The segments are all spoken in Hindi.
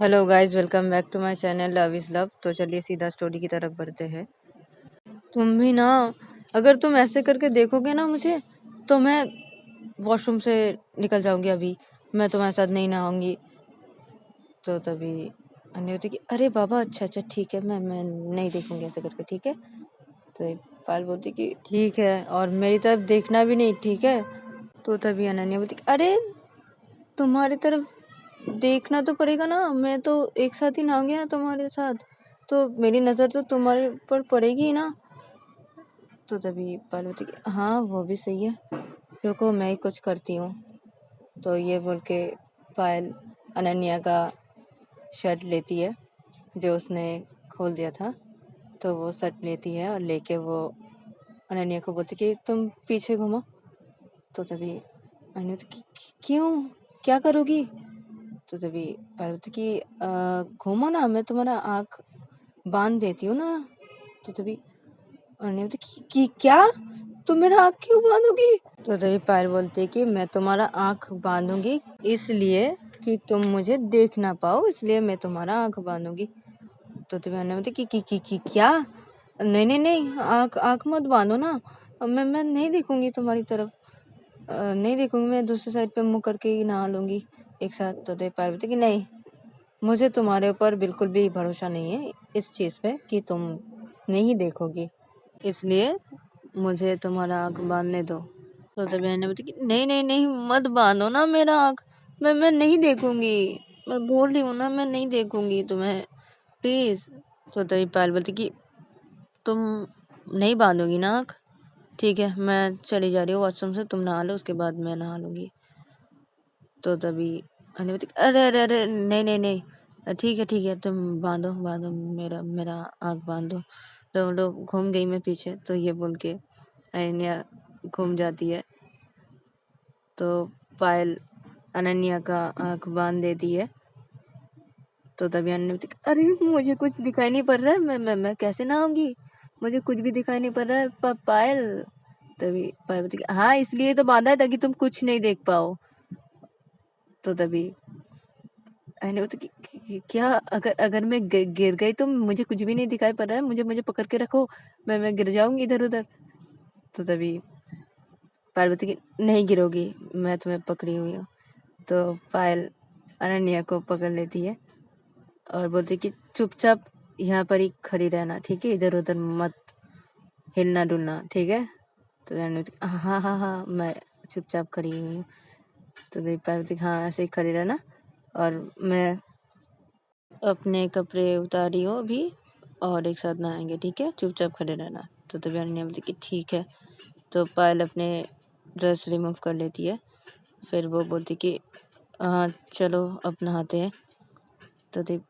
Hello guys, welcome back to my channel love is love. तो चलिए सीधा स्टोरी की तरफ बढ़ते हैं। तुम भी ना, अगर तुम ऐसे करके देखोगे ना मुझे, तो मैं वॉशरूम से निकल जाऊंगी। अभी मैं तुम्हारे साथ नहीं नहाऊंगी। तो तभी अन्य होती कि अरे बाबा, अच्छा अच्छा ठीक है, मैं नहीं देखूंगी ऐसे करके, ठीक है। तो ये पायल बोलती कि ठीक है, और मेरी तरफ देखना भी नहीं, ठीक है। तो तभी अनन्या बोलती कि अरे तुम्हारी तरफ देखना तो पड़ेगा ना, मैं तो एक साथ ही नहाऊंगी ना तुम्हारे साथ, तो मेरी नज़र तो तुम्हारे ऊपर पड़ेगी ही ना। तो तभी पार्वती की हाँ वो भी सही है, रुको मैं ही कुछ करती हूँ। तो ये बोल के पायल अनन्या का शर्ट लेती है जो उसने खोल दिया था। तो वो शर्ट लेती है और लेके वो अनन्या को बोलती कि तुम पीछे घूमो। तो तभी अनन्या बोलती कि क्यों, क्या करोगी। तो तभी पार्वती की घूमो ना, मैं तुम्हारा आँख बांध देती हूँ ना। तो तभी अन्य बोलती कि क्या, तुम मेरा आँख क्यों बांधोगी। तो तभी पायल बोलती है कि मैं तुम्हारा आँख बांधूंगी इसलिए कि तुम मुझे देख ना पाओ, इसलिए मैं तुम्हारा आँख बांधूंगी। तो तभी अन्य बोलती कि क्या, नहीं नहीं नहीं, आँख आँख मत बांधो ना, मैं नहीं देखूंगी तुम्हारी तरफ, नहीं देखूंगी, मैं दूसरी साइड पे मुँह करके ही नहा लूंगी एक साथ। तो तभी पायल बोलती कि नहीं, मुझे तुम्हारे ऊपर बिल्कुल भी भरोसा नहीं है इस चीज़ पे कि तुम नहीं देखोगी, इसलिए मुझे तुम्हारा आँख बांधने दो। तो तभी मैंने बोली कि नहीं नहीं नहीं, मत बांधो ना मेरा आँख, मैं नहीं देखूंगी, मैं बोल रही हूँ ना, मैं नहीं देखूंगी तुम्हें, प्लीज। तो तभी पायल बोलती कि तुम नहीं बांधोगी ना आँख, ठीक है, मैं चली जा रही हूँ वॉशरूम से, तुम नहा लो, उसके बाद मैं नहा लूंगी। तो तभी मैंने बोली अरे अरे अरे नहीं नहीं नहीं, ठीक है, तुम बांधो बांधो, मेरा मेरा आँख बांधो। तो लोग घूम गई मैं पीछे, तो ये बोल के अनन्या घूम जाती है। तो पायल अनन्या का आँख बांध देती है। तो तभी अनन्या बोलती अरे मुझे कुछ दिखाई नहीं पड़ रहा है, मैं कैसे नहाऊंगी, मुझे कुछ भी दिखाई नहीं पड़ रहा है पायल। तभी पायल बोलती हाँ इसलिए तो बांधा है ताकि तुम कुछ नहीं देख पाओ। तो तभी अनन्या बोलती क्या, अगर अगर मैं गिर गई तो मुझे कुछ भी नहीं दिखाई पड़ रहा है, मुझे मुझे पकड़ के रखो, मैं गिर जाऊंगी इधर उधर। तो तभी पार्वती की नहीं गिरोगी, मैं तुम्हें पकड़ी हुई हूँ। तो पायल अनन्या को पकड़ लेती है और बोलती कि चुपचाप यहाँ पर ही खड़ी रहना, ठीक है, इधर उधर मत हिलना डुलना, ठीक है। तो अनन्या हाँ हाँ हाँ, मैं चुपचाप खड़ी हुई हूँ। तो पार्वती हाँ ऐसे ही खड़ी रहना, और मैं अपने कपड़े उतारी हूँ अभी, और एक साथ नहाएंगे, ठीक है, चुपचाप खड़े रहना। तो तभी अनन्या बोलती कि ठीक है। तो पायल अपने ड्रेस रिमूव कर लेती है, फिर वो बोलती कि हाँ चलो अब नहाते हैं। तो तभी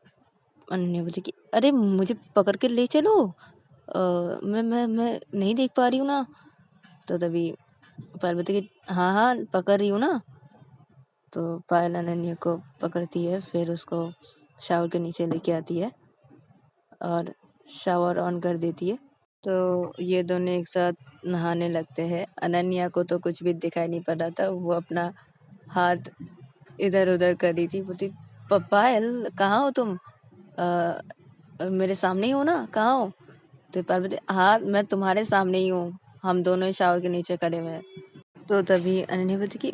अनन्या बोलती कि अरे मुझे पकड़ के ले चलो, मैं नहीं देख पा रही हूँ ना। तो तभी पायल बोलती कि हाँ हाँ पकड़ रही हूँ ना। तो पायल अनन्या को पकड़ती है, फिर उसको शावर के नीचे लेके आती है और शावर ऑन कर देती है। तो ये दोनों एक साथ नहाने लगते हैं। अनन्या को तो कुछ भी दिखाई नहीं पड़ रहा था, वो अपना हाथ इधर उधर कर रही थी, बोलती पायल कहाँ हो तुम, मेरे सामने ही हो ना, कहाँ हो। तो पार्वती हाँ मैं तुम्हारे सामने ही हूँ, हम दोनों ही शावर के नीचे खड़े हुए हैं। तो तभी अनन्या बोलती कि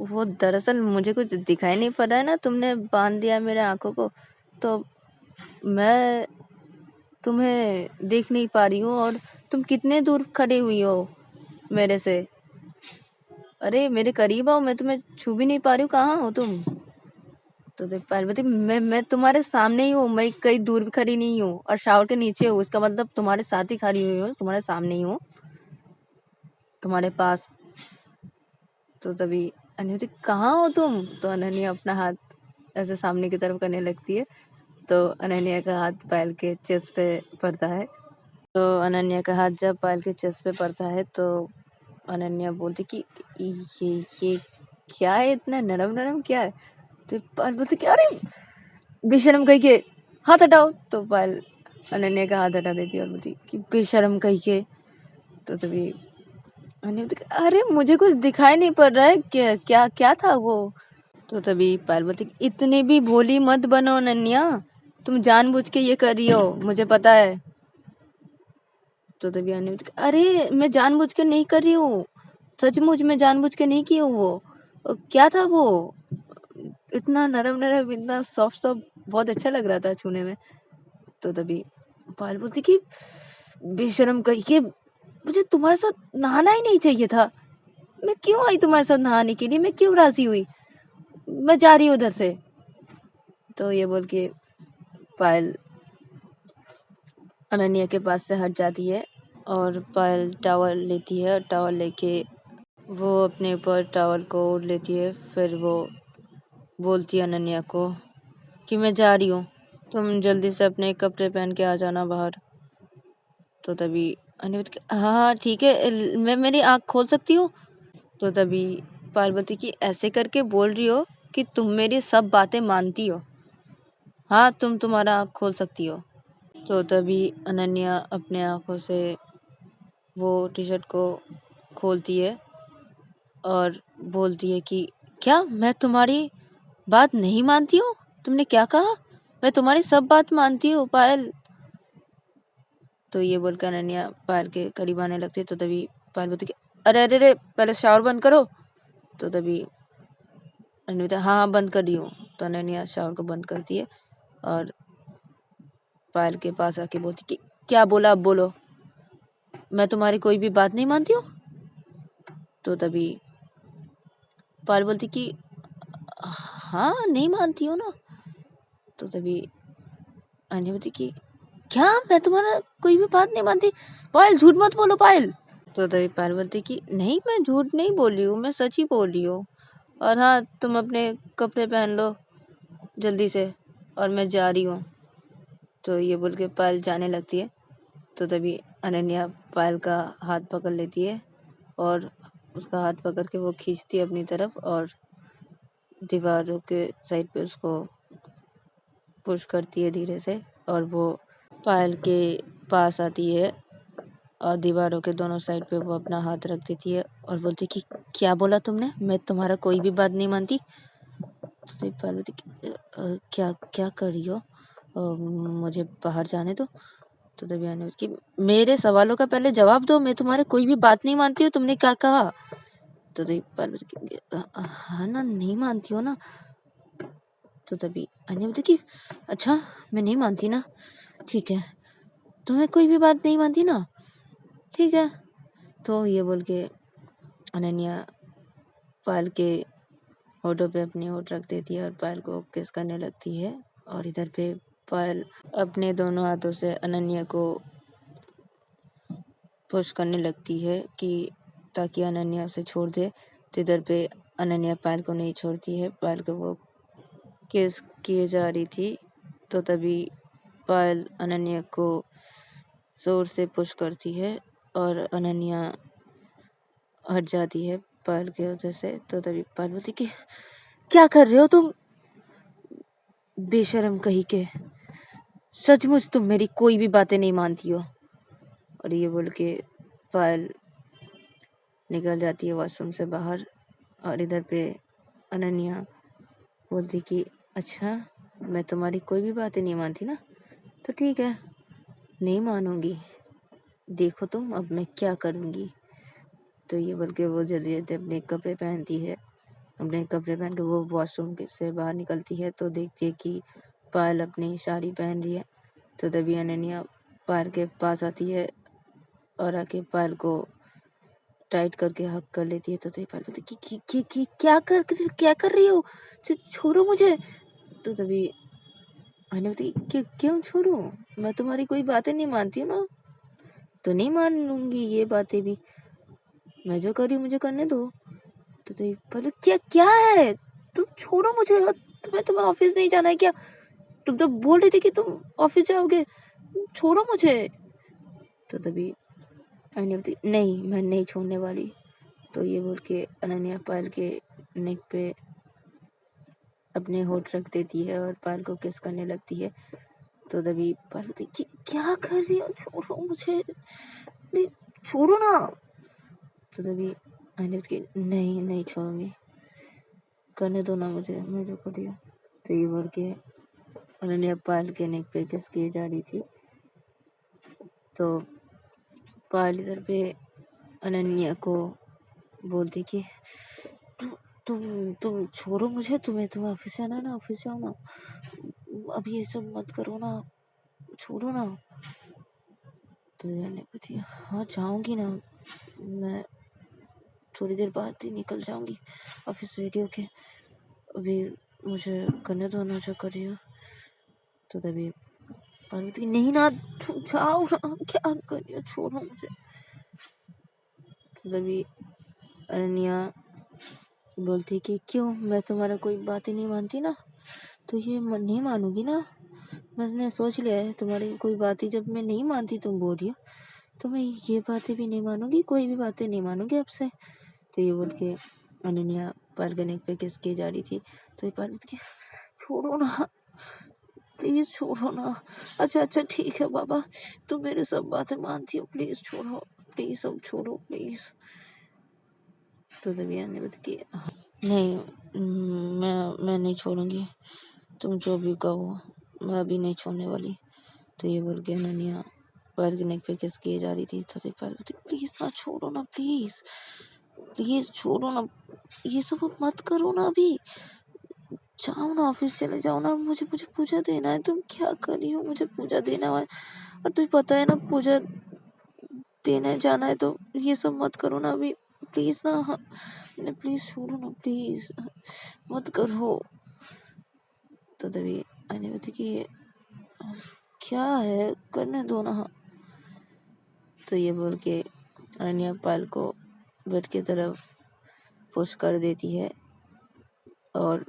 वो दरअसल मुझे कुछ दिखाई नहीं पड़ रहा है ना, तुमने बांध दिया मेरे आंखों को, तो मैं तुम्हें देख नहीं पा रही हूँ, और तुम कितने दूर खड़ी हुई हो मेरे से, अरे मेरे करीब आओ, मैं तुम्हें छू भी नहीं पा रही हूँ, कहाँ हो तुम। तो पार्वती मैं तुम्हारे सामने ही हूँ, मैं कहीं दूर भी खड़ी नहीं हूँ, और शावर के नीचे हूँ, इसका मतलब तुम्हारे साथ ही खड़ी हुई हूँ, तुम्हारे सामने ही हूँ, तुम्हारे पास। तो तभी अनन्या बोलती कहाँ हो तुम। तो अनन्या अपना हाथ ऐसे सामने की तरफ करने लगती है। तो अनन्या का हाथ पायल के चेस्ट पे पड़ता है। तो अनन्या का हाथ जब पायल के चेस्ट पे पड़ता है, तो अनन्या बोलती कि ये क्या है, इतना नरम नरम क्या है। तो पायल बोलती कि अरे बेशरम कही के, हाथ हटाओ। तो पायल अनन्या का हाथ हटा देती है और बोलती कि बेशरम कही के। तो तभी अनन्या बोलती अरे मुझे कुछ दिखाई नहीं पड़ रहा है, क्या क्या क्या था वो। तो तभी पायल बोलती इतनी भी भोली मत बनो अनन्या, तुम जानबूझ के ये कर रही हो, मुझे पता है। तो तभी अनन्या बोलती अरे मैं जानबूझ के नहीं कर रही हूँ, सचमुच मैं जानबूझ के नहीं की हूँ। वो क्या था वो, इतना नरम नरम, इतना सॉफ्ट सॉफ्ट, बहुत अच्छा लग रहा था छूने में। तो तभी पायल बोलती कि बेशरम कही के, मुझे तुम्हारे साथ नहाना ही नहीं चाहिए था, मैं क्यों आई तुम्हारे साथ नहाने के लिए, मैं क्यों राजी हुई, मैं जा रही हूँ उधर से। तो ये बोल के पायल अनन्या के पास से हट जाती है और पायल टॉवल लेती है और टॉवल लेके वो अपने ऊपर टॉवल को ओढ़ लेती है। फिर वो बोलती है अनन्या को कि मैं जा रही हूँ, तुम जल्दी से अपने कपड़े पहन के आ जाना बाहर। तो तभी अनन्या बोलती हाँ हाँ ठीक है, मैं मेरी आँख खोल सकती हूँ। तो तभी पायल बोलती कि ऐसे करके बोल रही हो कि तुम मेरी सब बातें मानती हो, हाँ तुम तुम्हारा आँख खोल सकती हो। तो तभी अनन्या अपने आँखों से वो टी शर्ट को खोलती है और बोलती है कि क्या मैं तुम्हारी बात नहीं मानती हूँ, तुमने क्या कहा, मैं तुम्हारी सब बात मानती हूँ पायल। तो ये बोलकर अनन्या पायल के करीब आने लगती है। तो तभी पायल बोलती कि अरे अरे अरे पहले शावर बंद करो। तो तभी अनन्या बोलती हाँ हाँ बंद कर दी हूँ। तो अनन्या शावर को बंद करती है और पायल के पास आके बोलती कि क्या बोला, अब बोलो, मैं तुम्हारी कोई भी बात नहीं मानती हूँ। तो तभी पायल बोलती कि हाँ नहीं मानती हो ना। तो तभी अनन्या बोलती कि क्या मैं तुम्हारा कोई भी बात नहीं मानती, पायल झूठ मत बोलो पायल। तो तभी पायल बोलती कि नहीं मैं झूठ नहीं बोल रही हूँ, मैं सच ही बोल रही हूँ, और हाँ तुम अपने कपड़े पहन लो जल्दी से और मैं जा रही हूँ। तो ये बोल के पायल जाने लगती है। तो तभी अनन्या पायल का हाथ पकड़ लेती है और उसका हाथ पकड़ के वो खींचती है अपनी तरफ और दीवारों के साइड पे उसको पुश करती है धीरे से, और वो पायल के पास आती है और दीवारों के दोनों साइड पे वो अपना हाथ रख देती है और बोलती कि क्या बोला तुमने, मैं तुम्हारा कोई भी बात नहीं मानती। तो पायल बोलती कि क्या क्या कर रही हो, मुझे बाहर जाने दो। तो तभी आने बोलती कि मेरे सवालों का पहले जवाब दो, मैं तुम्हारे कोई भी बात नहीं मानती हूँ, तुमने क्या कहा। तो तभी पायल बोलती कि हाँ ना नहीं मानती हो ना। तो तभी अन्य बोलती कि अच्छा मैं नहीं मानती ना, ठीक है, तुम्हें कोई भी बात नहीं मानती ना, ठीक है। तो ये बोल के अनन्या पायल के होठों पे अपनी होठ रख देती है और पायल को किस करने लगती है। और इधर पे पायल अपने दोनों हाथों से अनन्या को पुश करने लगती है कि ताकि अनन्या उसे छोड़ दे। तो इधर पे अनन्या पायल को नहीं छोड़ती है, पायल को वो किस किए जा रही थी। तो तभी पायल अनन्या को जोर से पुश करती है और अनन्या हट जाती है पायल के वजह से। तो तभी पायल बोलती कि क्या कर रहे हो तुम, बेशरम कही के, सचमुच तुम मेरी कोई भी बातें नहीं मानती हो। और ये बोल के पायल निकल जाती है वॉशरूम से बाहर। और इधर पे अनन्या बोलती कि अच्छा मैं तुम्हारी कोई भी बातें नहीं मानती ना, तो ठीक है नहीं मानूंगी, देखो तुम अब मैं क्या करूंगी। तो ये बोल के वो जल्दी जल्दी अपने कपड़े पहनती है, अपने कपड़े पहन के वो वॉशरूम से बाहर निकलती है। तो देखती है कि पायल अपनी साड़ी पहन रही है। तो तभी अनन्या पायल के पास आती है और आके पायल को टाइट करके हक कर लेती है। तो तभी पायल बोलती कि क्या कर रही हो, छोड़ो मुझे। तो तभी अनन्या बोलती क्यों छोड़ूं, मैं तुम्हारी कोई बातें नहीं मानती हूँ ना, तो नहीं मान लूंगी ये बातें भी, मैं जो कर रही हूँ मुझे करने दो। तो तभी पायल क्या क्या है, तुम छोड़ो मुझे, तुम्हें ऑफिस नहीं जाना है क्या, तुम तो बोल रही थी कि तुम ऑफिस जाओगे, छोड़ो मुझे। तो तभी अनन्या बोलती नहीं मैं नहीं छोड़ने वाली। तो ये बोल के अनन्या पायल के नेक पे अपने होठ रख देती है और पायल को किस करने लगती है। तो तभी पायल बोलती क्या कर रही हो, छोड़ो मुझे, नहीं छोड़ो ना। तो तभी अनन्या बोलती नहीं नहीं छोड़ूंगी। करने दो ना मुझे, मैं जो कर दिया। तो ये बोल के अनन्या पायल के नेक पे किस किए जा रही थी। तो पायल इधर पे अनन्या को बोलती कि तुम छोड़ो मुझे, तुम्हें ऑफिस जाना है ना, ऑफिस जाओ ना, अब ये सब मत करो ना, छोड़ो ना। तो मैंने बताया हाँ जाऊंगी ना, मैं थोड़ी देर बाद ही निकल जाऊंगी ऑफिस रेडी होके, अभी मुझे करने दो ना जो कर रही हो। तो तभी पार्वती नहीं ना, तुम जाओ ना, क्या कर रही हो, छोड़ो मुझे। तो तभी अनन्या बोलती कि क्यों, मैं तुम्हारा कोई बात ही नहीं मानती ना, तो ये नहीं मानूंगी ना, मैंने सोच लिया है तुम्हारी कोई बात ही जब मैं नहीं मानती, तुम बोल रही हो, तो मैं ये बातें भी नहीं मानूंगी, कोई भी बातें नहीं मानूंगी आपसे। तो ये बोल के अनन्या पायल के नेक पे किस की जा रही थी। तो ये पार्वती की छोड़ो ना, प्लीज छोड़ो ना। अच्छा ठीक है बाबा, तुम मेरे सब बातें मानती हो, प्लीज छोड़ो, प्लीज अब छोड़ो प्लीज। तो तभी ने बता कि नहीं, मैं नहीं छोड़ूंगी, तुम जो भी कहो, मैं अभी नहीं छोड़ने वाली। तो ये बोल के अनन्या पैर के नेक पे किस किए जा रही थी। तो तभी पार्वती प्लीज ना छोड़ो ना, प्लीज प्लीज छोड़ो ना, ये सब अब मत करो ना, अभी जाओ ना, ऑफिस चले जाओ ना, मुझे पूजा देना है। तुम क्या कर रही हो, मुझे पूजा देना है, और तुझे पता है ना पूजा देने जाना है, तो ये सब मत करो ना अभी, प्लीज ना, हाँ प्लीज छोड़ो ना, प्लीज मत करो। तो तभी आने बती कि क्या है, करने दो ना। तो ये बोल के अनन्या पायल को बेड की तरफ पुश कर देती है और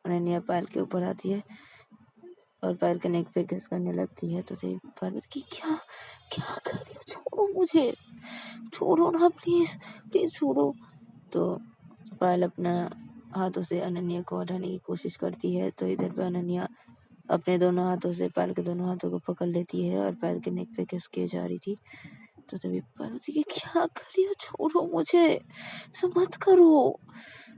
अनन्या पायल के ऊपर आती है और पायल के नेक पे किस करने लगती है। तो पार्वती की क्या क्या कर रही हो, छोड़ो मुझे, छोड़ो ना, प्लीज प्लीज छोड़ो। तो पायल अपना हाथों से अनन्या को हटाने की कोशिश करती है। तो इधर पे अनन्या अपने दोनों हाथों से पायल के दोनों हाथों को पकड़ लेती है और पायल के नेक पे किस किए जा रही थी। तो तभी पार्वती की क्या कर रही हो, छोड़ो मुझे, ऐसा मत करो,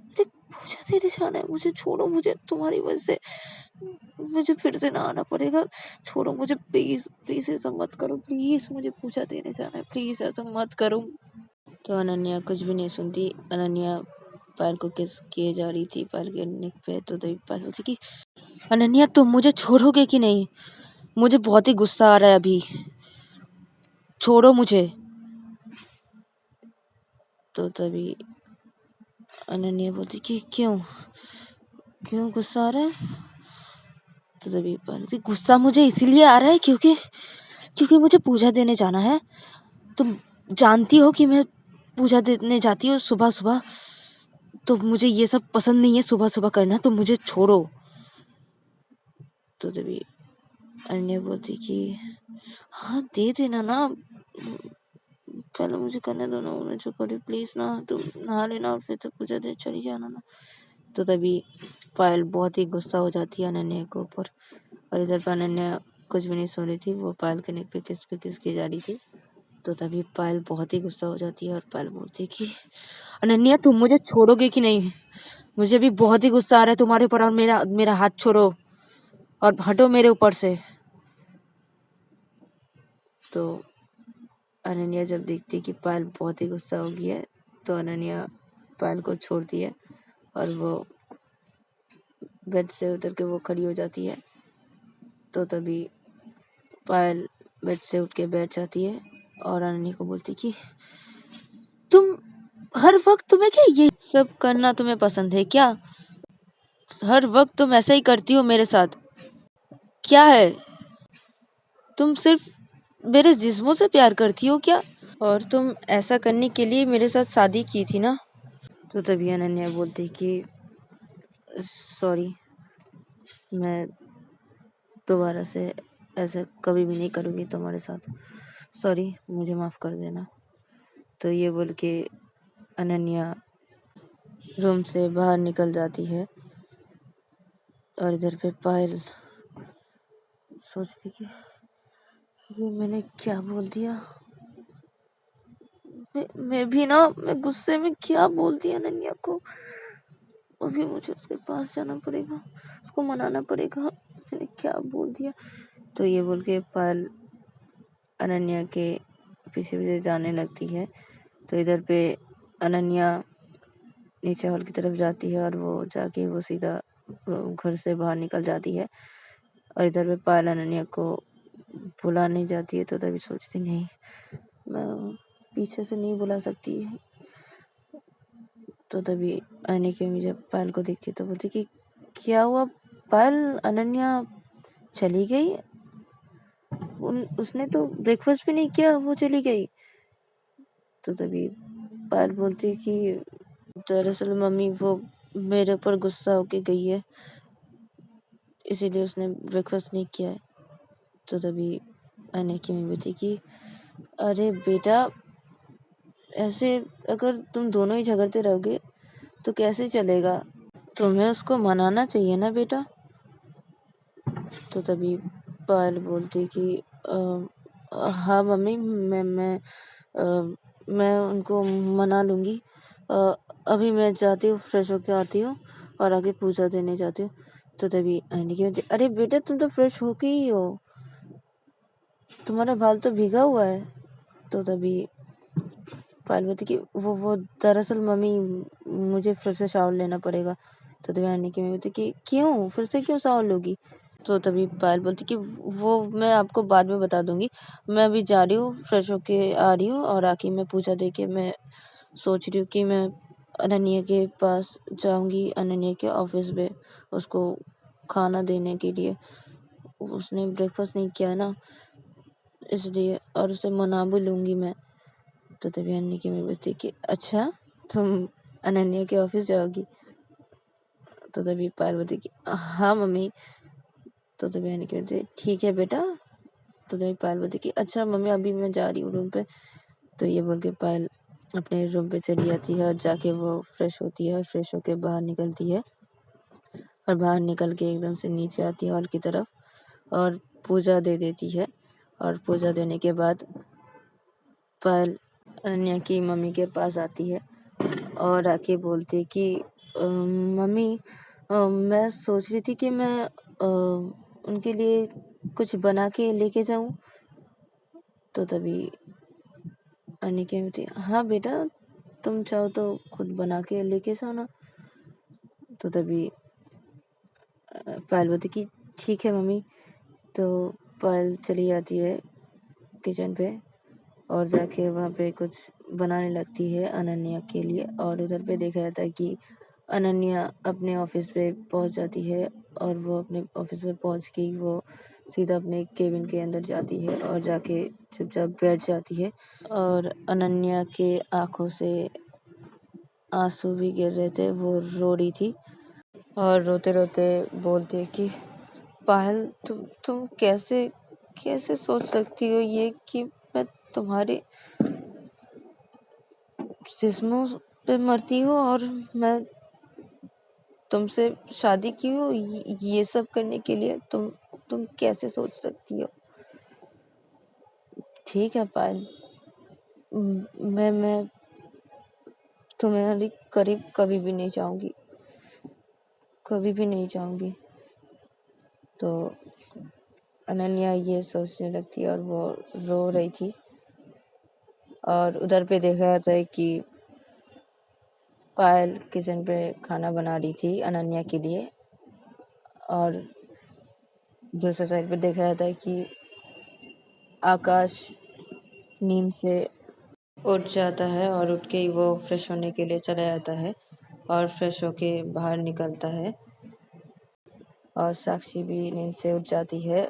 अरे पूजा देने जाना है मुझे, छोड़ो मुझे, तुम्हारी वजह से मुझे फिर से ना आना पड़ेगा, छोड़ो मुझे, प्लीज प्लीज ऐसा मत करो, प्लीज मुझे पूजा देने जाना है, प्लीज ऐसा मत करो। तो अनन्या कुछ भी नहीं सुनती, अनन्या पायल को किस किए जा रही थी पायल के नेक पे। तो तभी पायल बोलती कि अनन्या तुम मुझे छोड़ोगे कि नहीं, मुझे बहुत ही गुस्सा आ रहा है अभी, छोड़ो मुझे। तो तभी अनन्या बोलती कि क्यों क्यों गुस्सा आ रहा है। तो तभी पार्वती गुस्सा मुझे इसीलिए आ रहा है क्योंकि मुझे पूजा देने जाना है, तुम जानती हो कि मैं पूजा देने जाती हूँ सुबह सुबह, तो मुझे ये सब पसंद नहीं है सुबह सुबह करना, तो मुझे छोड़ो। तो तभी अनन्या बोलती कि हाँ दे देना ना, पहले मुझे करने दो ना, मैं जो करी, प्लीज ना, तुम नहा लेना और फिर से पूजा दे चली जाना ना। तो तभी पायल बहुत ही गुस्सा हो जाती है अनन्या के ऊपर और इधर पर अनन्या कुछ भी नहीं सुन रही थी, वो पायल के नेक पे किस की जा रही थी। तो तभी पायल बहुत ही गुस्सा हो जाती है और पायल बोलती है कि अनन्या तुम मुझे छोड़ोगे कि नहीं, मुझे भी बहुत ही गुस्सा आ रहा है तुम्हारे ऊपर, और मेरा हाथ छोड़ो और हटो मेरे ऊपर से। तो अनन्या जब देखती है कि पायल बहुत ही गुस्सा हो गई है, तो अनन्या पायल को छोड़ती है और वो बेड से उतर के वो खड़ी हो जाती है। तो तभी पायल बेड से उठ के बैठ जाती है और अनन्या को बोलती कि तुम हर वक्त, तुम्हें क्या ये सब करना तुम्हें पसंद है क्या, हर वक्त तुम ऐसा ही करती हो मेरे साथ, क्या है, तुम सिर्फ मेरे जिस्मों से प्यार करती हो क्या, और तुम ऐसा करने के लिए मेरे साथ शादी की थी ना। तो तभी अनन्या बोलती कि सॉरी, मैं दोबारा से ऐसा कभी भी नहीं करूँगी तुम्हारे साथ, सॉरी मुझे माफ़ कर देना। तो ये बोल के अनन्या रूम से बाहर निकल जाती है और इधर पे पायल सोचती कि ये मैंने क्या बोल दिया, मैं भी ना, मैं गुस्से में क्या बोल दिया अनन्या को, अभी मुझे उसके पास जाना पड़ेगा, उसको मनाना पड़ेगा। मैंने क्या बोल दिया। तो ये बोल के पायल अनन्या के पीछे पीछे जाने लगती है। तो इधर पे अनन्या नीचे हॉल की तरफ जाती है और वो जाके वो सीधा घर से बाहर निकल जाती है। और इधर पे पायल अनन्या को बुलाने जाती है। तो तभी सोचती नहीं, मैं पीछे से नहीं बुला सकती। तो तभी आने के में जब पायल को देखती है तो बोलती कि क्या हुआ पायल, अनन्या चली गई? उसने तो ब्रेकफास्ट भी नहीं किया, वो चली गई। तो तभी पायल बोलती कि दरअसल मम्मी वो मेरे ऊपर गुस्सा होके गई है, इसीलिए उसने ब्रेकफास्ट नहीं किया है। तो तभी आने की मम्मी बोलती कि अरे बेटा, ऐसे अगर तुम दोनों ही झगड़ते रहोगे तो कैसे चलेगा? तुम्हें उसको मनाना चाहिए ना बेटा। तो तभी पायल बोलती कि हाँ मम्मी, मैं उनको मना लूँगी। अभी मैं जाती हूँ, फ्रेश होके आती हूँ और आगे पूजा देने जाती हूँ। तो तभी आंटी की बोलती, अरे बेटा तुम तो फ्रेश होके ही हो, तुम्हारा बाल तो भीगा हुआ है। तो तभी पायल बोलती कि वो दरअसल मम्मी मुझे फिर से शावर लेना पड़ेगा। तो तभी आंटी की मम्मी बोलती कि क्यों, फिर से क्यों शावर लोगी? तो तभी पायल बोलती कि वो मैं आपको बाद में बता दूंगी, मैं अभी जा रही हूँ, फ्रेश होके आ रही हूँ और आके मैं पूजा दे के मैं सोच रही हूँ कि मैं अनन्या के पास जाऊंगी, अनन्या के ऑफिस में उसको खाना देने के लिए। उसने ब्रेकफास्ट नहीं किया है ना, इसलिए, और उसे मना भी लूँगी मैं। तो तभी अनन्या की मम्मी बोलती कि अच्छा, तुम अनन्या के ऑफिस जाओगी? तो तभी पायल बोलती कि हाँ मम्मी। तो तभी अनन्या की बोलती ठीक है बेटा। तो तभी पायल बोलती कि अच्छा मम्मी, अभी मैं जा रही हूँ रूम पे। तो ये बोल के पायल अपने रूम पे चली जाती है और जाके वो फ्रेश होती है और फ्रेश होके बाहर निकलती है और बाहर निकल के एकदम से नीचे आती है हॉल की तरफ और पूजा दे देती है। और पूजा देने के बाद पायल अनन्या की मम्मी के पास आती है और आके बोलती है कि मम्मी, मैं सोच रही थी कि मैं उनके लिए कुछ बना के लेके जाऊं। तो तभी अनिका होती है, हाँ बेटा, तुम चाहो तो खुद बना के लेके जाना। तो तभी पायल बोलती कि ठीक है मम्मी। तो पायल चली जाती है किचन पे और जाके वहाँ पे कुछ बनाने लगती है अनन्या के लिए। और उधर पे देखा जाता है कि अनन्या अपने ऑफिस पे पहुँच जाती है और वो अपने ऑफिस में पहुँच के वो सीधा अपने केबिन के अंदर जाती है और जाके चुपचाप बैठ जाती है। और अनन्या के आंखों से आंसू भी गिर रहे थे, वो रो रही थी और रोते रोते बोलती है कि पायल, तुम कैसे कैसे सोच सकती हो ये कि मैं तुम्हारे जिस्मों पे मरती हूँ और मैं तुमसे शादी की हूँ ये सब करने के लिए? तुम कैसे सोच सकती हो? ठीक है पायल, मैं तुम्हारी करीब कभी भी नहीं जाऊंगी, कभी भी नहीं जाऊंगी। तो अनन्या ये सोचने लगती और वो रो रही थी। और उधर पे देखा जाता है कि पायल किचन पे खाना बना रही थी अनन्या के लिए। और दूसरे साइड पे देखा जाता है कि आकाश नींद से उठ जाता है और उठ के ही वो फ्रेश होने के लिए चला जाता है और फ्रेश होके बाहर निकलता है। और साक्षी भी नींद से उठ जाती है।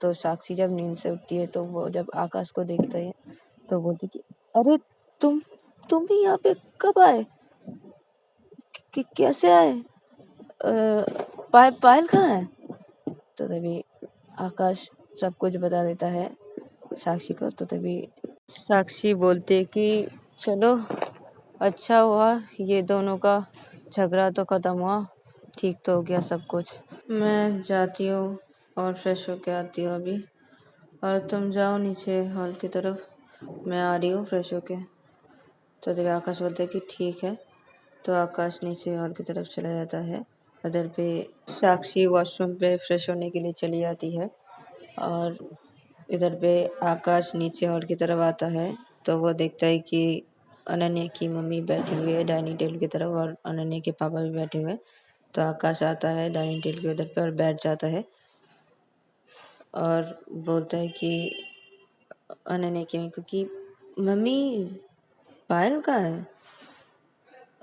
तो साक्षी जब नींद से उठती है तो वो जब आकाश को देखते है तो बोलती कि अरे, तुम तुम भी यहाँ पे कब आए, कि कैसे आए? पायल कहाँ है? तो तभी आकाश सब कुछ बता देता है साक्षी को। तो तभी साक्षी बोलते कि चलो, अच्छा हुआ ये दोनों का झगड़ा तो खत्म हुआ, ठीक तो हो गया सब कुछ। मैं जाती हूँ और फ्रेश होके आती हूँ अभी, और तुम जाओ नीचे हॉल की तरफ, मैं आ रही हूँ फ्रेश होके। तो तभी आकाश बोलते कि ठीक है। तो आकाश नीचे हॉल की तरफ चला जाता है। उधर पे साक्षी वॉशरूम पे फ्रेश होने के लिए चली जाती है और इधर पे आकाश नीचे हॉल की तरफ आता है तो वो देखता है कि अनन्या की मम्मी बैठी हुई है डाइनिंग टेबल की तरफ और अनन्या के पापा भी बैठे हुए हैं। तो आकाश आता है डाइनिंग टेबल के उधर पे और बैठ जाता है और बोलता है कि अनन्या की मम्मी को कि मम्मी पायल कहाँ है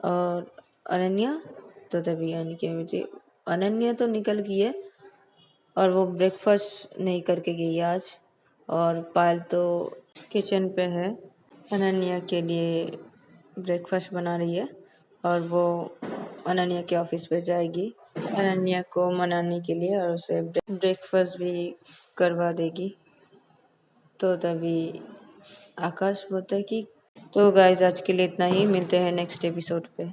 और अनन्या। तो तभी अनन्या की मम्मी थी अनन्या तो निकल गई है और वो ब्रेकफास्ट नहीं करके गई आज और पायल तो किचन पे है अनन्या के लिए ब्रेकफास्ट बना रही है और वो अनन्या के ऑफिस पे जाएगी अनन्या को मनाने के लिए और उसे ब्रेकफास्ट भी करवा देगी। तो तभी आकाश बोलता है कि तो गाइस आज के लिए इतना ही, मिलते हैं नेक्स्ट एपिसोड पे।